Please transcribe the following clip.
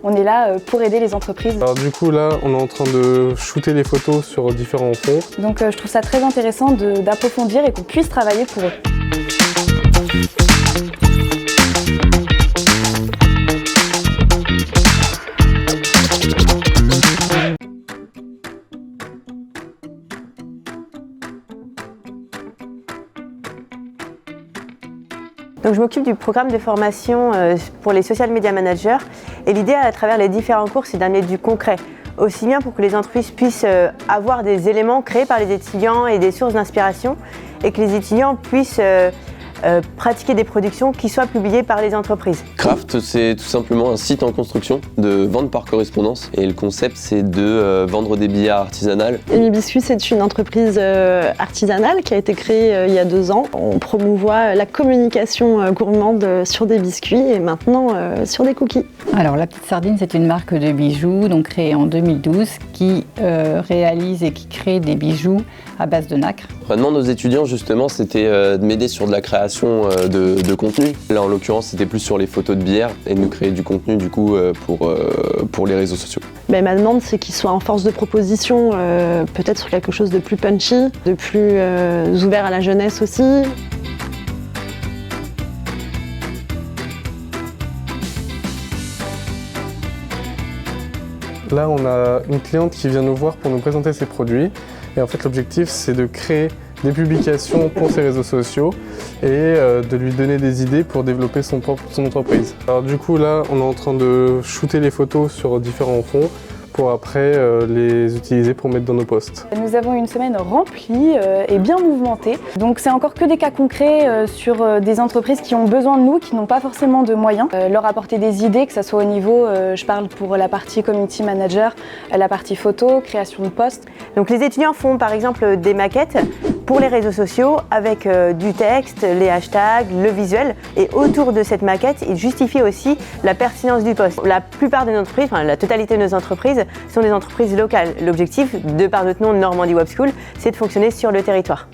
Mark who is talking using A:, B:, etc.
A: on est là pour aider les entreprises.
B: Alors du coup là, on est en train de shooter les photos sur différents fonds.
A: Donc je trouve ça très intéressant d'approfondir et qu'on puisse travailler pour eux.
C: Donc, je m'occupe du programme de formation pour les social media managers et l'idée à travers les différents cours, c'est d'amener du concret, aussi bien pour que les entreprises puissent avoir des éléments créés par les étudiants et des sources d'inspiration et que les étudiants puissent pratiquer des productions qui soient publiées par les entreprises.
D: Craft, c'est tout simplement un site en construction de vente par correspondance et le concept c'est de vendre des billets artisanales.
E: Amy Biscuit, c'est une entreprise artisanale qui a été créée il y a 2 ans. On promouvoit la communication gourmande sur des biscuits et maintenant sur des cookies.
F: Alors La Petite Sardine, c'est une marque de bijoux donc créée en 2012 qui réalise et qui crée des bijoux à base de nacre.
D: La demande aux étudiants justement c'était de m'aider sur de la création de contenu. Là en l'occurrence c'était plus sur les photos de bière et de nous créer du contenu du coup pour les réseaux sociaux.
E: Ma demande c'est qu'ils soient en force de proposition, peut-être sur quelque chose de plus punchy, de plus ouvert à la jeunesse aussi.
B: Là, on a une cliente qui vient nous voir pour nous présenter ses produits. Et en fait, l'objectif, c'est de créer des publications pour ses réseaux sociaux et de lui donner des idées pour développer son entreprise. Alors du coup, là, on est en train de shooter les photos sur différents fonds pour après les utiliser pour mettre dans nos posts.
A: Nous avons une semaine remplie et bien mouvementée. Donc c'est encore que des cas concrets sur des entreprises qui ont besoin de nous, qui n'ont pas forcément de moyens. Leur apporter des idées, que ce soit au niveau, je parle pour la partie community manager, la partie photo, création de posts.
C: Donc les étudiants font par exemple des maquettes pour les réseaux sociaux avec du texte, les hashtags, le visuel. Et autour de cette maquette, ils justifient aussi la pertinence du post. La plupart de nos entreprises, enfin la totalité de nos entreprises, sont des entreprises locales. L'objectif, de par notre nom Normandie Web School, c'est de fonctionner sur le territoire.